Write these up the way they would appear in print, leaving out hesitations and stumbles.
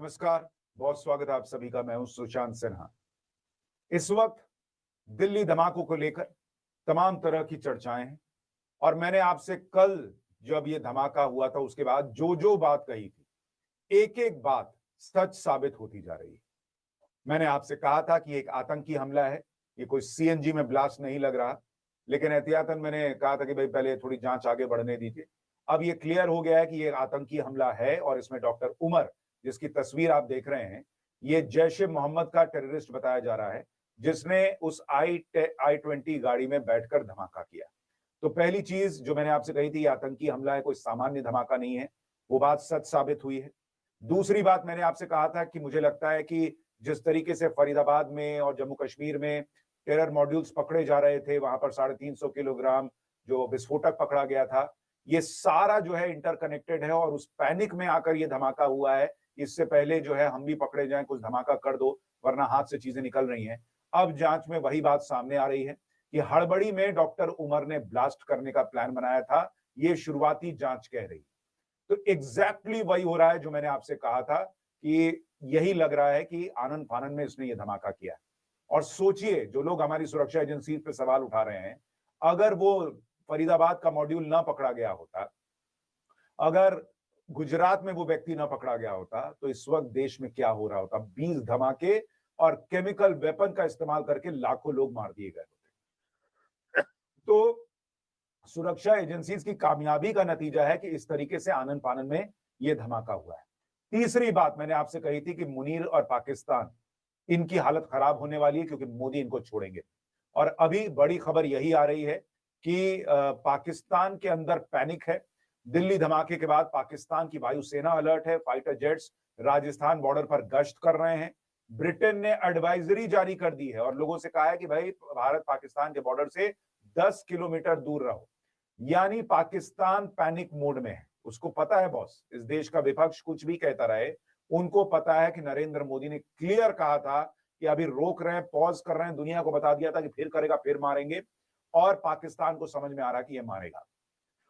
नमस्कार, बहुत स्वागत है आप सभी का। मैं हूं सुशांत सिन्हा। इस वक्त दिल्ली धमाकों को लेकर तमाम तरह की चर्चाएं हैं और मैंने आपसे कल जब ये धमाका हुआ था उसके बाद जो जो बात कही थी, एक एक बात सच साबित होती जा रही है। मैंने आपसे कहा था कि एक आतंकी हमला है, ये कोई सीएनजी में ब्लास्ट नहीं लग रहा, लेकिन एहतियातन मैंने कहा था कि भाई पहले थोड़ी जांच आगे बढ़ने दीजिए। अब ये क्लियर हो गया है कि ये आतंकी हमला है और इसमें डॉक्टर उमर, जिसकी तस्वीर आप देख रहे हैं, ये जैश-ए मोहम्मद का टेररिस्ट बताया जा रहा है, जिसने उस I-20 गाड़ी में बैठकर धमाका किया। तो पहली चीज जो मैंने आपसे कही थी, आतंकी हमला है, कोई सामान्य धमाका नहीं है, वो बात सच साबित हुई है। दूसरी बात मैंने आपसे कहा था कि मुझे लगता है कि जिस तरीके से फरीदाबाद में और जम्मू कश्मीर में टेरर मॉड्यूल्स पकड़े जा रहे थे, वहां पर 350 किलोग्राम जो विस्फोटक पकड़ा गया था, ये सारा जो है इंटरकनेक्टेड है और उस पैनिक में आकर ये धमाका हुआ है। इससे पहले जो है हम भी पकड़े जाएं, कुछ धमाका कर दो वरना हाथ से चीजें निकल रही हैं। अब जांच में वही बात सामने आ रही है कि हड़बड़ी में डॉक्टर उमर ने ब्लास्ट करने का प्लान बनाया था, ये शुरुआती जांच कह रही। तो एग्जैक्टली वही हो रहा है जो मैंने आपसे कहा था कि यही लग रहा है कि आनन फानन में इसने ये धमाका किया है। और सोचिए, जो लोग हमारी सुरक्षा एजेंसी पे सवाल उठा रहे हैं, अगर वो फरीदाबाद का मॉड्यूल ना पकड़ा गया होता, अगर गुजरात में वो व्यक्ति ना पकड़ा गया होता, तो इस वक्त देश में क्या हो रहा होता। 20 धमाके और केमिकल वेपन का इस्तेमाल करके लाखों लोग मार दिए गए होते। तो सुरक्षा एजेंसीज की कामयाबी का नतीजा है कि इस तरीके से आनन फानन में यह धमाका हुआ है। तीसरी बात मैंने आपसे कही थी कि मुनीर और पाकिस्तान, इनकी हालत खराब होने वाली है क्योंकि मोदी इनको छोड़ेंगे। और अभी बड़ी खबर यही आ रही है कि पाकिस्तान के अंदर पैनिक है। दिल्ली धमाके के बाद पाकिस्तान की वायुसेना अलर्ट है, फाइटर जेट्स राजस्थान बॉर्डर पर गश्त कर रहे हैं। ब्रिटेन ने एडवाइजरी जारी कर दी है और लोगों से कहा है कि भाई भारत पाकिस्तान के बॉर्डर से 10 किलोमीटर दूर रहो। यानी पाकिस्तान पैनिक मोड में है। उसको पता है बॉस, इस देश का विपक्ष कुछ भी कहता रहे, उनको पता है कि नरेंद्र मोदी ने क्लियर कहा था कि अभी रोक रहे हैं, पॉज कर रहे हैं, दुनिया को बता दिया था कि फिर करेगा फिर मारेंगे, और पाकिस्तान को समझ में आ रहा कि यह मारेगा।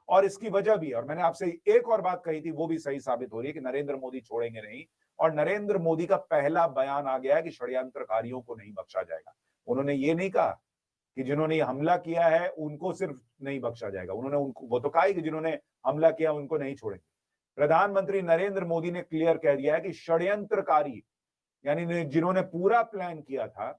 और इसकी वजह भी, और मैंने आपसे एक और बात कही थी, वो भी सही साबित हो रही है कि नरेंद्र मोदी छोड़ेंगे नहीं। और नरेंद्र मोदी का पहला बयान आ गया है कि षड्यंत्रकारियों को नहीं बख्शा जाएगा। उन्होंने ये नहीं कहा कि जिन्होंने ये हमला किया है उनको सिर्फ नहीं बख्शा जाएगा, उन्होंने उनको वो तो कहा कि जिन्होंने हमला किया उनको नहीं छोड़ेंगे। प्रधानमंत्री नरेंद्र मोदी ने क्लियर कह दिया है कि षड्यंत्रकारी, यानी जिन्होंने पूरा प्लान किया था,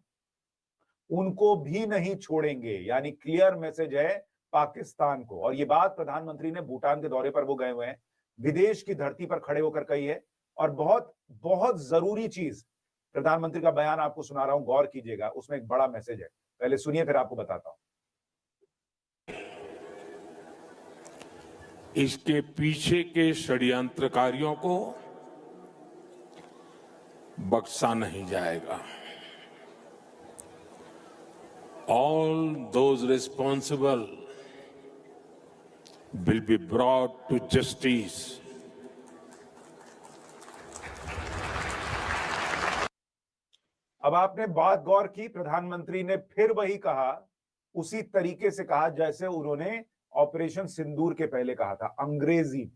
उनको भी नहीं छोड़ेंगे। यानी क्लियर मैसेज है पाकिस्तान को। और ये बात प्रधानमंत्री ने भूटान के दौरे पर वो गए हुए हैं, विदेश की धरती पर खड़े होकर कही है। और बहुत बहुत जरूरी चीज, प्रधानमंत्री का बयान आपको सुना रहा हूं, गौर कीजिएगा, उसमें एक बड़ा मैसेज है। पहले सुनिए फिर आपको बताता हूं। इसके पीछे के षड्यंत्रकारियों को बख्शा नहीं जाएगा। All those responsible will be brought to justice. अब आपने बात गौर की, प्रधानमंत्री ने फिर वही कहा, उसी तरीके से कहा जैसे उन्होंने ऑपरेशन सिंदूर के पहले कहा था, अंग्रेजी।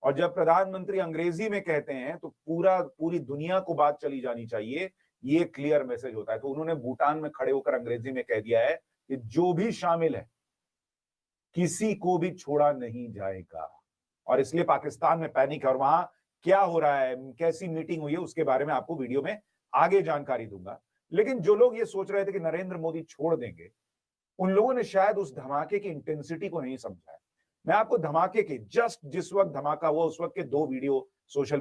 और जब प्रधानमंत्री अंग्रेजी में कहते हैं तो पूरी दुनिया को बात चली जानी चाहिए, ये क्लियर मैसेज होता है। तो उन्होंने भूटान में खड़े होकर अंग्रेजी में कह दिया है कि जो भी शामिल है किसी को भी छोड़ा नहीं जाएगा। और इसलिए पाकिस्तान में पैनिक है। और वहां क्या हो रहा है, कैसी मीटिंग हुई है, उसके बारे में आपको वीडियो में आगे जानकारी दूंगा। लेकिन जो लोग ये सोच रहे थे कि नरेंद्र मोदी छोड़ देंगे, उन लोगों ने शायद उस धमाके की इंटेंसिटी को नहीं समझा है। मैं आपको धमाके के जस्ट जिस वक्त धमाका हुआ उस वक्त के 2 वीडियो सोशल,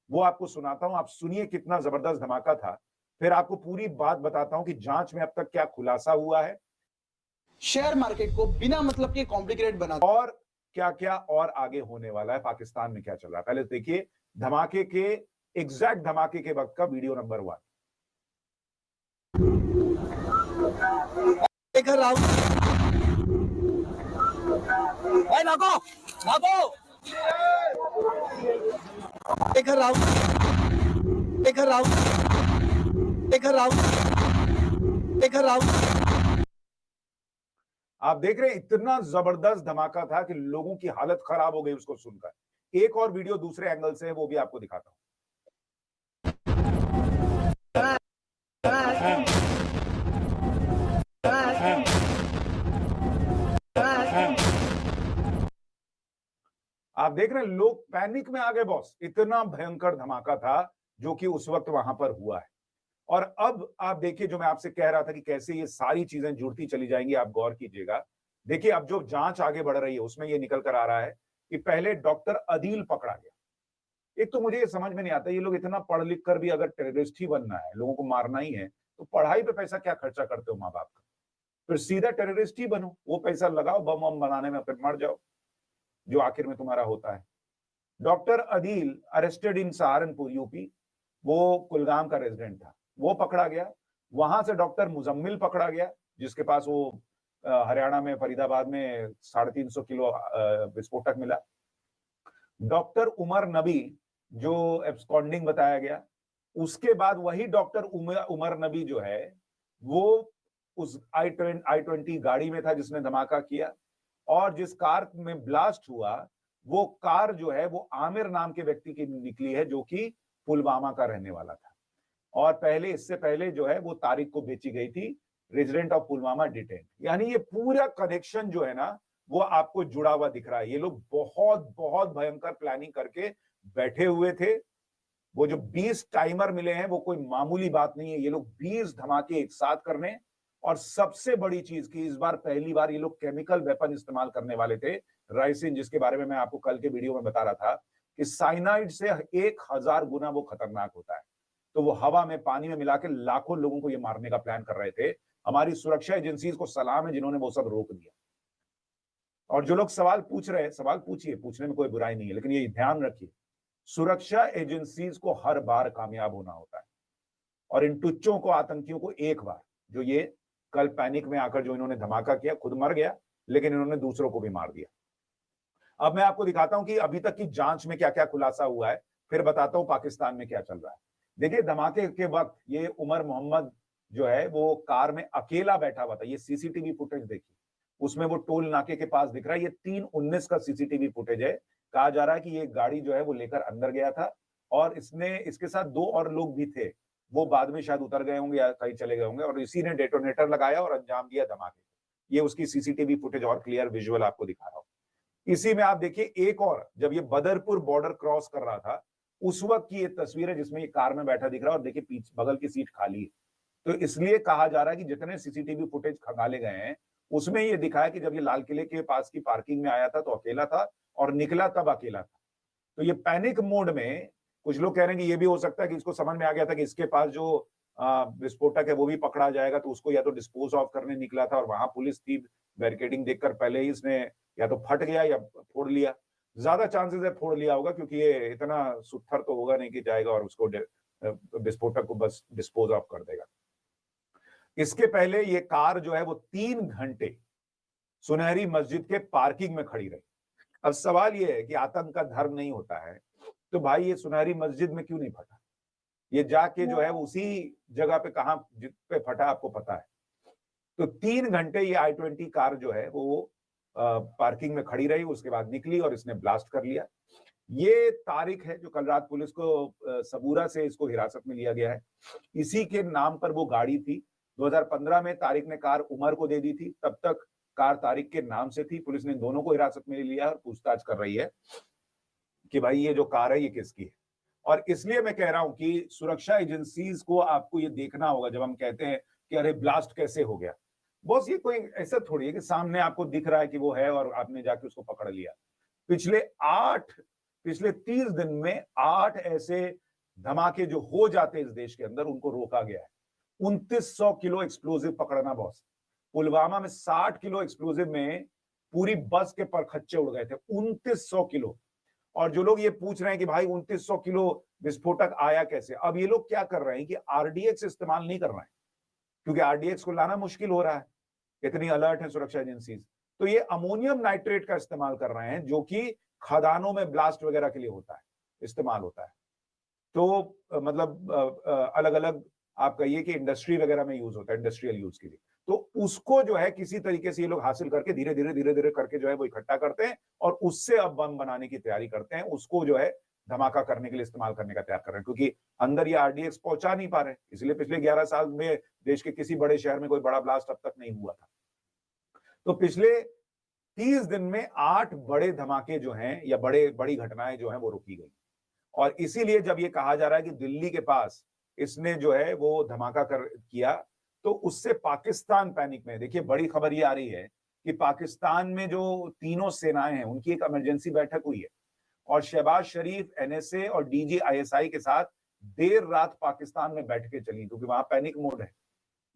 वो आपको सुनाता हूं, आप सुनिए कितना जबरदस्त धमाका था। फिर आपको पूरी बात बताता हूं कि जांच में अब तक क्या खुलासा हुआ है, शेयर मार्केट को बिना मतलब के कॉम्प्लिकेटेड बना, और क्या क्या और आगे होने वाला है, पाकिस्तान में क्या चल रहा है। पहले देखिए धमाके के, एग्जैक्ट धमाके के वक्त का वीडियो नंबर 1। भागो भागो, आप देख रहे हैं इतना जबरदस्त धमाका था कि लोगों की हालत खराब हो गई उसको सुनकर। एक और वीडियो दूसरे एंगल से है, वो भी आपको दिखाता हूं। आप देख रहे हैं लोग पैनिक में आ गए बॉस, इतना भयंकर धमाका था जो कि उस वक्त वहां पर हुआ है। और अब आप देखिए, जो मैं आपसे कह रहा था कि कैसे ये सारी चीजें जुड़ती चली जाएंगी, आप गौर कीजिएगा। देखिए अब जो जांच आगे बढ़ रही है उसमें ये निकल कर आ रहा है कि पहले डॉक्टर अदील पकड़ा गया। एक तो मुझे ये समझ में नहीं आता, ये लोग इतना पढ़ लिख कर भी अगर टेररिस्ट ही बनना है, लोगों को मारना ही है, तो पढ़ाई पे पैसा क्या खर्चा करते हो माँ बाप का? फिर सीधा टेररिस्ट ही बनो, वो पैसा लगाओ बम वम बनाने में, फिर मर जाओ, जो आखिर में तुम्हारा होता है। Doctor Adeel arrested in Saharanpur UP, वो कुलगाम का रेजिडेंट था, वो पकड़ा गया। वहां से डॉक्टर मुजम्मिल पकड़ा गया, जिसके पास वो हरियाणा में फरीदाबाद में 350 किलो विस्फोटक मिला। डॉक्टर उमर नबी जो एब्सकॉन्डिंग बताया गया, उसके बाद वही डॉक्टर उमर नबी जो है वो उस I-20 गाड़ी में था जिसने धमाका किया, और जिस कार में ब्लास्ट हुआ वो कार जो है वो आमिर नाम के व्यक्ति की निकली है, जो कि पुलवामा का रहने वाला था। और पहले, इससे पहले जो है वो तारिक को बेची गई थी, रेजिडेंट ऑफ पुलवामा डिटेन। यानी ये पूरा कनेक्शन जो है ना वो आपको जुड़ा हुआ दिख रहा है। ये लोग बहुत बहुत भयंकर प्लानिंग करके बैठे हुए थे। वो जो 20 टाइमर मिले हैं वो कोई मामूली बात नहीं है, ये लोग 20 धमाके एक साथ करने। और सबसे बड़ी चीज की इस बार पहली बार ये लोग केमिकल वेपन इस्तेमाल करने वाले थे, राइसिन, जिसके बारे में मैं आपको कल के वीडियो में बता रहा था कि साइनाइड से 1000 गुना वो खतरनाक होता है। तो वो हवा में, पानी में मिला के लाखों लोगों को ये मारने का प्लान कर रहे थे। हमारी सुरक्षा एजेंसीज को सलाम है जिन्होंने वो सब रोक दिया। और जो लोग सवाल पूछ रहे हैं, सवाल पूछिए, पूछने में कोई बुराई नहीं है, लेकिन ये ध्यान रखिए, सुरक्षा एजेंसीज को हर बार कामयाब होना होता है। और इन टुच्चों को, आतंकियों को एक बार, जो ये कल पैनिक में आकर जो इन्होंने धमाका किया, खुद मर गया लेकिन इन्होंने दूसरों को भी मार दिया। अब मैं आपको दिखाता हूं कि अभी तक की जांच में क्या क्या खुलासा हुआ है, फिर बताता हूं पाकिस्तान में क्या चल रहा है। देखिए धमाके के वक्त ये उमर मोहम्मद जो है वो कार में अकेला बैठा हुआ था। ये सीसीटीवी फुटेज देखिए, उसमें वो टोल नाके के पास दिख रहा है। ये 3:19 का सीसीटीवी फुटेज है। कहा जा रहा है कि ये गाड़ी जो है वो लेकर अंदर गया था और इसके साथ 2 और लोग भी थे, वो बाद में शायद उतर गए होंगे या कहीं चले गए होंगे, और इसी ने डेटोनेटर लगाया और अंजाम दिया धमाके। ये उसकी सीसीटीवी फुटेज और क्लियर विजुअल आपको दिखा रहा हूं। इसी में आप देखिए एक और, जब ये बदरपुर बॉर्डर क्रॉस कर रहा था उस वक्त की ये तस्वीर है जिसमें ये कार में बैठा दिख रहा है, और देखिए पीछे बगल की सीट खाली है। तो इसलिए कहा जा रहा है कि जितने सीसीटीवी फुटेज खंगाले गए हैं उसमें ये दिखाया कि जब ये लाल किले के पास की पार्किंग में आया था तो अकेला था, और निकला तब अकेला था। तो ये पैनिक मोड में, कुछ लोग कह रहे हैं कि ये भी हो सकता है कि इसको समझ में आ गया था कि इसके पास जो विस्फोटक है वो भी पकड़ा जाएगा, तो उसको या तो डिस्पोज ऑफ करने निकला था, और वहां पुलिस थी, बैरिकेडिंग देखकर पहले ही इसने या तो फट गया या फोड़ लिया। ज्यादा चांसेस है फोड़ लिया होगा, क्योंकि ये इतना सुत्थर तो होगा नहीं कि जाएगा और उसको विस्फोटक को बस डिस्पोज ऑफ कर देगा। इसके पहले ये कार जो है वो 3 घंटे सुनहरी मस्जिद के पार्किंग में खड़ी रही। अब सवाल ये है कि आतंक का धर्म नहीं होता है तो भाई ये सुनहरी मस्जिद में क्यों नहीं फटा? ये जाके जो है वो उसी जगह पे, कहां पे फटा आपको पता है? तो 3 घंटे ये I-20 कार जो है वो पार्किंग में खड़ी रही, उसके बाद निकली और इसने ब्लास्ट कर लिया। ये तारिक है जो कल रात पुलिस को सबूरा से इसको हिरासत में लिया गया है। इसी के नाम पर वो गाड़ी थी। 2015 में तारिक ने कार उमर को दे दी थी, तब तक कार तारिक के नाम से थी। पुलिस ने दोनों को हिरासत में लिया और पूछताछ कर रही है कि भाई ये जो कार है ये किसकी है। और इसलिए मैं कह रहा हूं कि सुरक्षा एजेंसीज को आपको ये देखना होगा जब हम कहते हैं कि अरे ब्लास्ट कैसे हो गया। बॉस ये कोई ऐसा थोड़ी है कि सामने आपको दिख रहा है कि वो है और आपने जाके उसको पकड़ लिया। पिछले 30 दिन में 8 ऐसे धमाके जो हो जाते इस देश के अंदर, उनको रोका गया है। 2900 किलो एक्सप्लोजिव पकड़ना बॉस। पुलवामा में 60 किलो एक्सप्लोजिव में पूरी बस के परखच्चे उड़ गए थे। 2900 किलो। और जो लोग ये पूछ रहे हैं कि भाई 2900 किलो विस्फोटक आया कैसे, अब ये लोग क्या कर रहे हैं कि आरडीएक्स इस्तेमाल नहीं कर रहे हैं, क्योंकि आरडीएक्स को लाना मुश्किल हो रहा है, इतनी अलर्ट है सुरक्षा एजेंसीज। तो ये अमोनियम नाइट्रेट का इस्तेमाल कर रहे हैं, जो कि खदानों में ब्लास्ट वगैरह के लिए होता है, इस्तेमाल होता है। तो मतलब अलग अलग आप कहिए कि इंडस्ट्री वगैरह में यूज होता है, इंडस्ट्रियल यूज के लिए। तो उसको जो है किसी तरीके से ये लोग हासिल करके धीरे धीरे करके जो है वो इकट्ठा करते हैं और उससे अब बम बनाने की तैयारी करते हैं। उसको जो है धमाका करने के लिए इस्तेमाल करने का तैयार कर रहे हैं, क्योंकि अंदर ये आरडीएक्स पहुंचा नहीं पा रहे, इसलिए पिछले 11 साल में देश के किसी बड़े शहर में कोई बड़ा ब्लास्ट अब तक नहीं हुआ था। तो पिछले 30 दिन में 8 बड़े धमाके जो हैं या बड़ी घटनाएं जो हैं वो रोकी गई। और इसीलिए जब ये कहा जा रहा है कि दिल्ली के पास इसने जो है वो धमाका किया, तो उससे पाकिस्तान पैनिक में। देखिए, बड़ी खबर ये आ रही है कि पाकिस्तान में जो तीनों सेनाएं हैं उनकी एक इमरजेंसी बैठक हुई है और शहबाज शरीफ, एनएसए और डीजी आईएसआई के साथ देर रात पाकिस्तान में बैठकें चली, क्योंकि वहां पैनिक मोड है।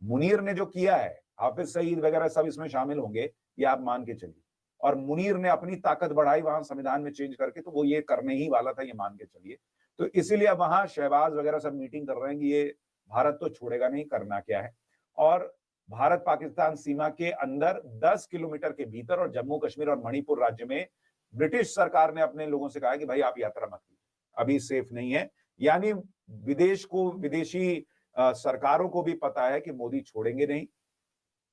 मुनीर ने जो किया है, हाफिज सईद वगैरह सब इसमें शामिल होंगे, ये आप मान के चलिए। और मुनीर ने अपनी ताकत बढ़ाई वहां संविधान में चेंज करके, तो वो ये करने ही वाला था, ये मान के चलिए। तो इसीलिए अब वहां शहबाज वगैरह सब मीटिंग कर रहे हैं कि ये भारत तो छोड़ेगा नहीं, करना क्या है। और भारत पाकिस्तान सीमा के अंदर 10 किलोमीटर के भीतर और जम्मू कश्मीर और मणिपुर राज्य में ब्रिटिश सरकार ने अपने लोगों से कहा है कि भाई आप यात्रा मत कीजिए, अभी सेफ नहीं है। यानी विदेशी सरकारों को भी पता है कि मोदी छोड़ेंगे नहीं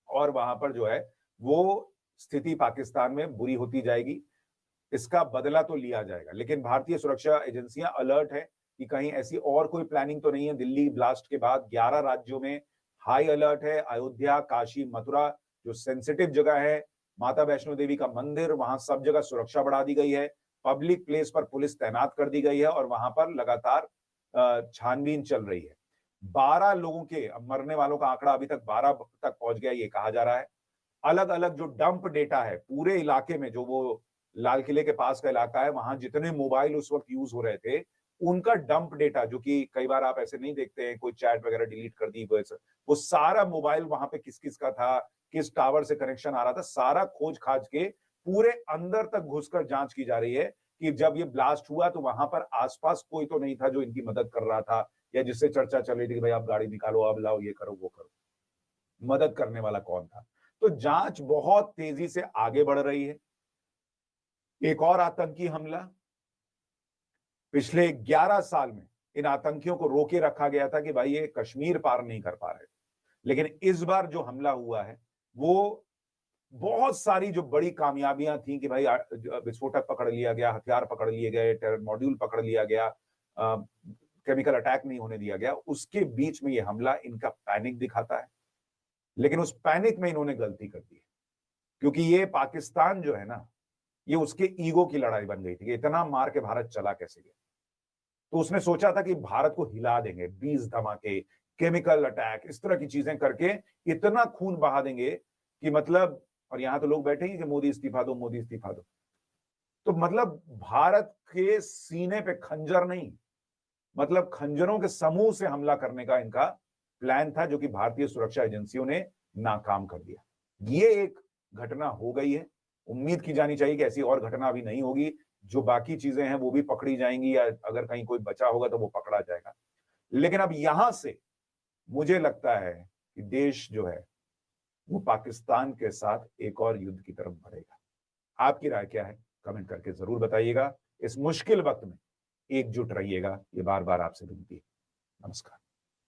और वहां पर जो है वो स्थिति पाकिस्तान में बुरी होती जाएगी। इसका बदला तो लिया जाएगा, लेकिन भारतीय सुरक्षा एजेंसियां अलर्ट है कि कहीं ऐसी और कोई प्लानिंग तो नहीं है। दिल्ली ब्लास्ट के बाद 11 राज्यों में हाई अलर्ट है। अयोध्या, काशी, मथुरा जो सेंसिटिव जगह है, माता वैष्णो देवी का मंदिर, वहां सब जगह सुरक्षा बढ़ा दी गई है। पब्लिक प्लेस पर पुलिस तैनात कर दी गई है और वहां पर लगातार छानबीन चल रही है। 12 लोगों के, अब मरने वालों का आंकड़ा अभी तक 12 तक पहुंच गया, ये कहा जा रहा है। अलग अलग जो डंप डेटा है पूरे इलाके में, जो वो लाल किले के पास का इलाका है, वहां जितने मोबाइल उस वक्त यूज हो रहे थे उनका डंप डेटा, जो कि कई बार आप ऐसे नहीं देखते हैं, कोई चैट वगैरह डिलीट कर दी, वो सारा मोबाइल वहां पे किस किस का था, किस टावर से कनेक्शन आ रहा था, सारा खोज खाज के पूरे अंदर तक घुसकर जांच की जा रही है कि जब ये ब्लास्ट हुआ तो वहां पर आसपास कोई तो नहीं था जो इनकी मदद कर रहा था, या जिससे चर्चा चल रही थी कि भाई आप गाड़ी निकालो, अब लाओ, ये करो, वो करो। मदद करने वाला कौन था? तो जांच बहुत तेजी से आगे बढ़ रही है। एक और आतंकी हमला, पिछले 11 साल में इन आतंकियों को रोके रखा गया था कि भाई ये कश्मीर पार नहीं कर पा रहे, लेकिन इस बार जो हमला हुआ है वो बहुत सारी जो बड़ी कामयाबियां थी कि भाई विस्फोटक पकड़ लिया गया, हथियार पकड़ लिए गए, टेरर मॉड्यूल पकड़ लिया गया, केमिकल अटैक नहीं होने दिया गया, उसके बीच में ये हमला इनका पैनिक दिखाता है। लेकिन उस पैनिक में इन्होंने गलती कर दी है, क्योंकि ये पाकिस्तान जो है ना, ये उसके ईगो की लड़ाई बन गई थी कि इतना मार के भारत चला कैसे गया। तो उसने सोचा था कि भारत को हिला देंगे, 20 धमाके, केमिकल अटैक, इस तरह की चीजें करके इतना खून बहा देंगे कि मतलब, और यहां तो लोग बैठे ही कि मोदी इस्तीफा दो, मोदी इस्तीफा दो। तो मतलब भारत के सीने पे खंजर नहीं, मतलब खंजरों के समूह से हमला करने का इनका प्लान था, जो कि भारतीय सुरक्षा एजेंसियों ने नाकाम कर दिया। ये एक घटना हो गई है, उम्मीद की जानी चाहिए कि ऐसी और घटना अभी नहीं होगी। जो बाकी चीजें हैं वो भी पकड़ी जाएंगी, या अगर कहीं कोई बचा होगा तो वो पकड़ा जाएगा। लेकिन अब यहां से मुझे लगता है कि देश जो है वो पाकिस्तान के साथ एक और युद्ध की तरफ बढ़ेगा। आपकी राय क्या है? कमेंट करके जरूर बताइएगा। इस मुश्किल वक्त में एकजुट रहिएगा, ये बार बार आपसे विनती है। नमस्कार।